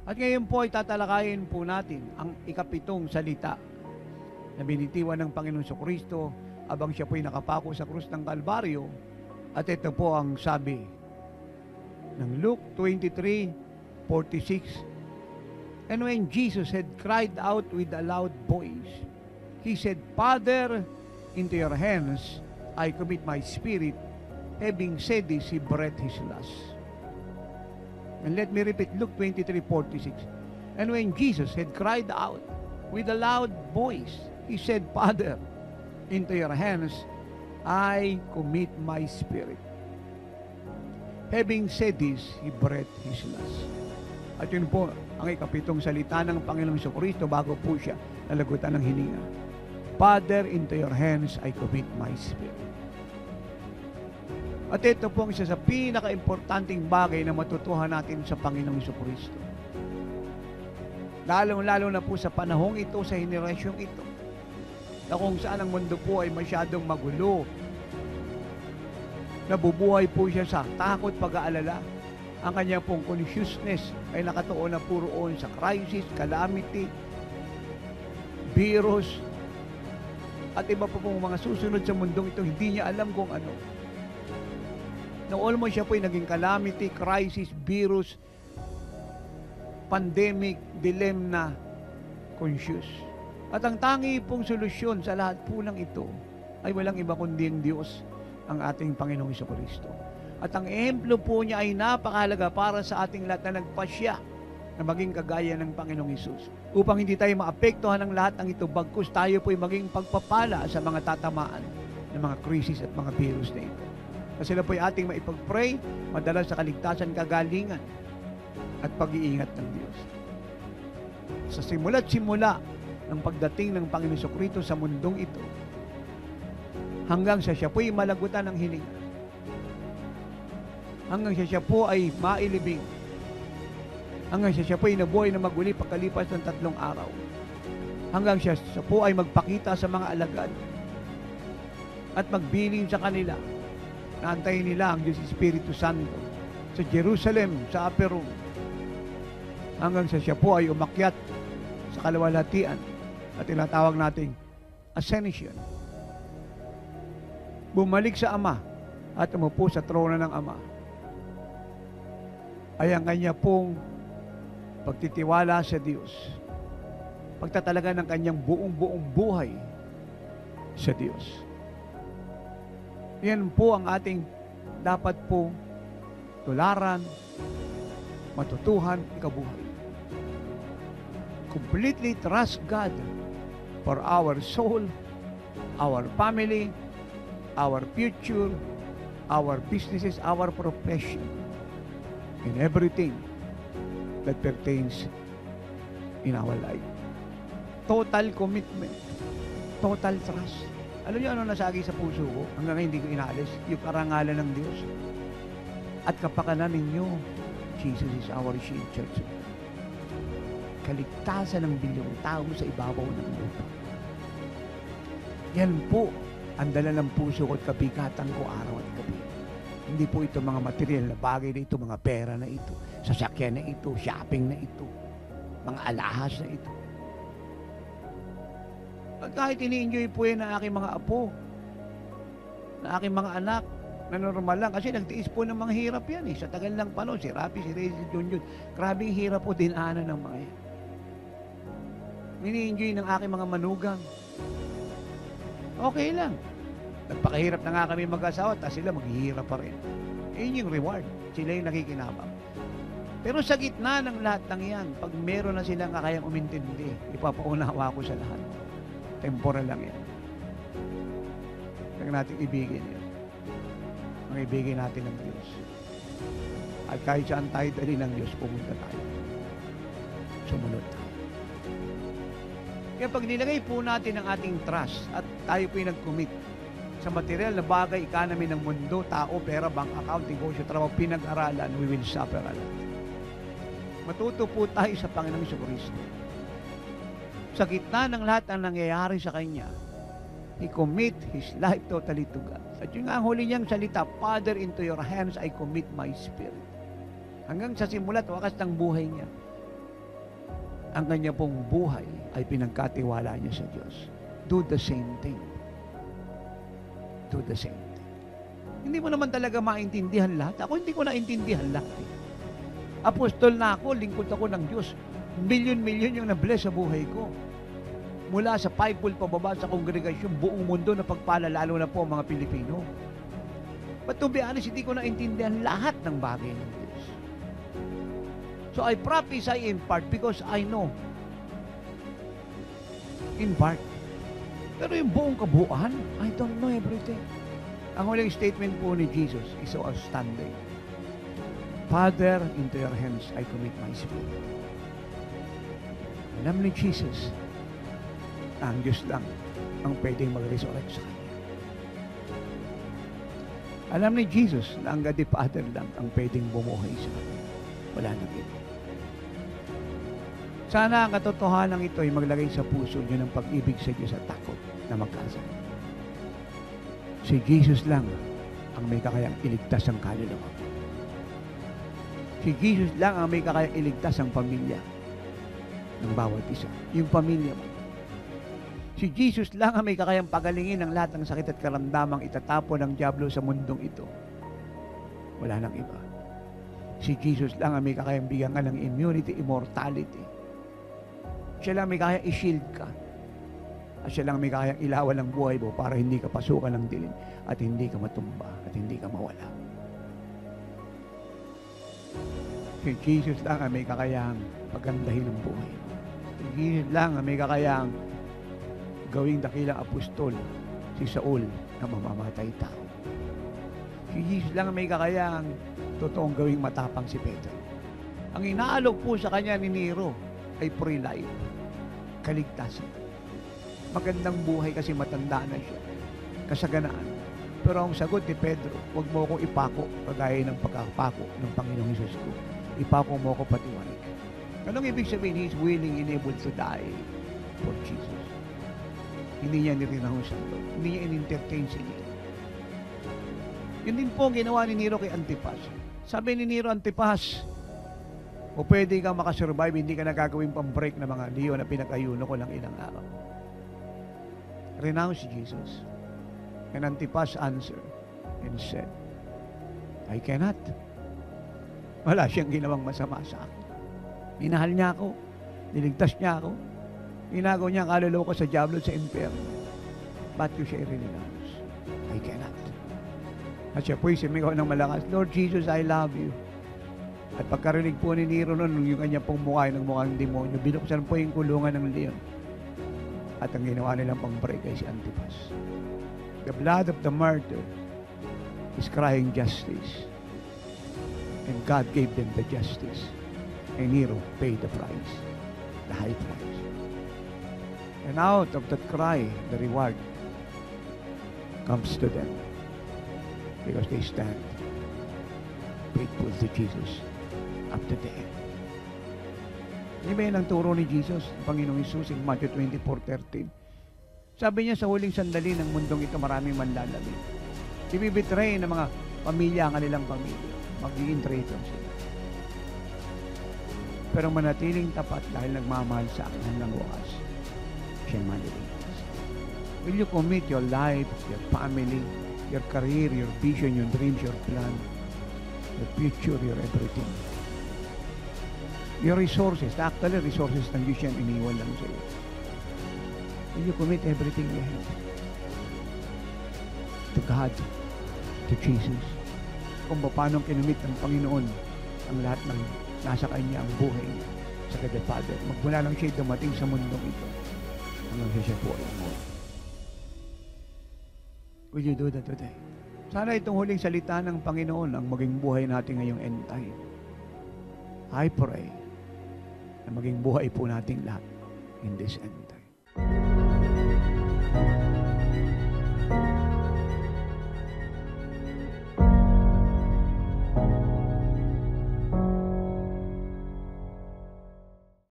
At ngayon po ay tatalakayin po natin ang ikapitong salita na binitiwan ng Panginoon Kristo abang siya po'y nakapako sa krus ng Kalbaryo. At ito po ang sabi ng Luke 23:46. And when Jesus had cried out with a loud voice, He said, Father, into your hands I commit my spirit. Having said this, He breathed His last. And let me repeat, Luke 23:46. And when Jesus had cried out with a loud voice, He said, Father, into your hands I commit my spirit. Having said this, He breathed His last. At yun po ang ikapitong salita ng Panginoong Kristo bago po siya nalagutan ng hininga. Father, into your hands I commit my spirit. At ito po ang isa sa pinaka-importanting bagay na matutuhan natin sa Panginoong Kristo. Lalong-lalo na po sa panahong ito, sa henerasyong ito, na kung saan ang mundo po ay masyadong magulo. Nabubuhay po siya sa takot, pag-aalala. Ang kanya pong consciousness ay nakatuon na puroon sa crisis, calamity, virus, at iba pa pong mga susunod sa mundong ito, hindi niya alam kung ano. Na almost siya po ay naging calamity, crisis, virus, pandemic, dilemma, conscious. At ang tangi pong solusyon sa lahat po ng ito ay walang iba kundi ang Diyos, ang ating Panginoong Kristo. At ang ehemplo po niya ay napakahalaga para sa ating lahat na nagpasya na maging kagaya ng Panginoong Hesus. Upang hindi tayo maapektuhan ng lahat ng ito, bagkus tayo po ay maging pagpapala sa mga tatamaan ng mga krisis at mga virus na ito. Kasi sila po ay ating maipag-pray, madala sa kaligtasan, kagalingan, at pag-iingat ng Diyos. Sa simula't simula ng pagdating ng Panginoon Kristo sa mundong ito, hanggang sa siya po ay malagutan ng hininga, hanggang siya po ay mailibing, hanggang siya po ay nabuhay na maguli pagkalipas ng 3 araw, hanggang siya po ay magpakita sa mga alagad at magbiling sa kanila. Naantayin nila ang Diyos Espiritu Santo sa Jerusalem, sa Upper Room, hanggang sa siya po ay umakyat sa kaluwalhatian at tinatawag nating Ascension. Bumalik sa Ama at umupo sa trono ng Ama. Ay ang kanya pong pagtitiwala sa Diyos, pagtatalaga ng kanyang buong buhay sa Diyos. Yan po ang ating dapat po tularan, matutuhan, ikabuhay. Completely trust God for our soul, our family, our future, our businesses, our profession, in everything that pertains in our life. Total commitment, total trust. Alam niyo ano nasagi sa puso ko? Hanggang hindi ko inaalis, yung karangalan ng Diyos at kapakanan ninyo. Jesus is our shield, church. Kaligtasan ng bilyong tao sa ibabaw ng lupa. Yan po ang dala ng puso ko at kapikatan ko araw at gabi. Hindi po ito mga material na bagay na ito, mga pera na ito, sasakyan na ito, shopping na ito, mga alahas na ito. At kahit ini-enjoy po yan ng aking mga apo, na aking mga anak, na normal lang, kasi nagtiis po ng mga hirap yan eh. Sa tagal ng panahon, si Rapi, si Rey, si Junjun, grabing hirap po dinaanan ng mga yan. Ini-enjoy ng aking mga manugang. Okay lang. Nagpakahirap na nga kami mag-asawa, tapos sila maghihirap pa rin. Yun yung reward. Sila yung nakikinabang. Pero sa gitna ng lahat ng yan, pag meron na silang kakayang umintindi, ipapaunawa ko sa lahat. Temporal lang yan. Huwag natin ibigin yan. Ang ibigin natin ng Diyos. At kahit saan tayo dali ng Diyos, pumunta tayo. Sumunod tayo. Kaya pag nilagay po natin ang ating trust at tayo po yung nag-commit sa material na bagay, economy ng mundo, tao, pera, bank account, negosyo, trabaho, pinag-aralan, we will suffer a lot. Matuto po tayo sa Panginoong Kristo. Sa gitna ng lahat ng nangyayari sa Kanya, He commit His life totally to God. At yun nga ang huli niyang salita, Father, into your hands I commit my spirit. Hanggang sa simula at wakas ng buhay niya, ang kanya pong buhay ay pinagkatiwala niya sa Diyos. Do the same thing. Do the same thing. Hindi mo naman talaga maintindihan lahat. Ako hindi ko naintindihan lahat. Apostol na ako, lingkod ako ng Diyos. Milyon-milyon yung na-bless sa buhay ko. Mula sa fivefold pababa sa kongregasyon, buong mundo na pagpala, lalo na po ang mga Pilipino. But to be honest, hindi ko naintindihan lahat ng bagay ng Diyos. So I prophesy in part because I know. In part. Pero yung buong kabuuan, I don't know everything. Ang huling statement po ni Jesus is so outstanding. Father, into your hands I commit my spirit. Alam ni Jesus, ang Diyos lang ang pwedeng mag-resurrect sa Kanya. Alam ni Jesus na ang God the Father lang ang pwedeng bumuhay sa Kanya. Wala nang iba. Sana ang katotohanan ito ay maglagay sa puso niyo ng pag-ibig sa Diyos at takot na magkasama. Si Jesus lang ang may kakayang iligtas ang kaluluwa. Si Jesus lang ang may kakayang iligtas ang pamilya ng bawat isa. Yung pamilya mo. Si Jesus lang ang may kakayang pagalingin ng lahat ng sakit at karamdamang itatapon ng diablo sa mundong ito. Wala nang iba. Si Jesus lang ang may kakayang bigyan ka ng immunity, immortality. Siya lang may kakayang i-shield ka. At siya lang may kakayang ilawan ng buhay mo para hindi ka pasukan ng dilim at hindi ka matumba at hindi ka mawala. Si Jesus lang ang may kakayang pagandahin ng buhay mo. Si Jesus lang ang may kakayang gawing dakilang apostol si Saul na mamamatay tao. Si Jesus lang ang may kakayang totoong gawing matapang si Pedro. Ang inaalok po sa kanya ni Nero ay free life, kaligtasan. Magandang buhay kasi matanda na siya, kasaganaan. Pero ang sagot ni Pedro, huwag mo akong ipako kagaya ng pagkapako ng Panginoong Hesus ko. Ipako mo ako patiwarik. Anong ibig sabihin? He's willing and able to die for Jesus. Hindi niya nirinahon sa Lord. Hindi niya in-entertain si Nero. Yun din po ang ginawa ni Nero kay Antipas. Sabi ni Nero, Antipas, o pwede kang makasurvive, hindi ka nagagawing pang-break na mga leon na pinakayuno ko ng ilang araw. Renounce Jesus. And Antipas answered and said, I cannot. Wala siyang ginawang masama sa akin. Minahal niya ako. Niligtas niya ako. Inagaw niya ang kaluluwa ko sa diablo at sa impyerno. But you siya i-renounce. I cannot. At siya po'y sumigaw ng malakas, Lord Jesus, I love you. At pagkarinig po ni Nero noon, yung kanya pong mukha ng mukhang demonyo, binuksan po yung kulungan ng leon. At ang ginawa nilang pang-break ay si Antipas. The blood of the martyr is crying justice. And God gave them the justice. And Nero paid the price, the high price. And out of that cry, the reward comes to them. Because they stand faithful to Jesus up to the end. Hindi ba yan ang turo ni Jesus, Panginoong Hesus, in Matthew 24:13? Sabi niya, sa huling sandali ng mundong ito, maraming manlalabing. Ibibitray ng mga pamilya ang kanilang pamilya. Magiging traitor sila. Pero manatiling tapat dahil nagmamahal sa akin hanggang wakas, siyang maliligtas. Will you commit your life, your family, your career, your vision, your dreams, your plan, your future, your everything? Your resources, actually resources ng Diyos yan, iniwan lang sa iyo. Will you commit everything you have to God, to Jesus? Kung paano kinumit ng Panginoon ang lahat ng nasa Kanya, ang buhay niya sa God the Father. Magmula lang siya dumating sa mundong ito hanggang siya po ay mo. Will you do that today? Sana itong huling salita ng Panginoon ang maging buhay natin ngayong end time. I pray na maging buhay po nating lahat in this end.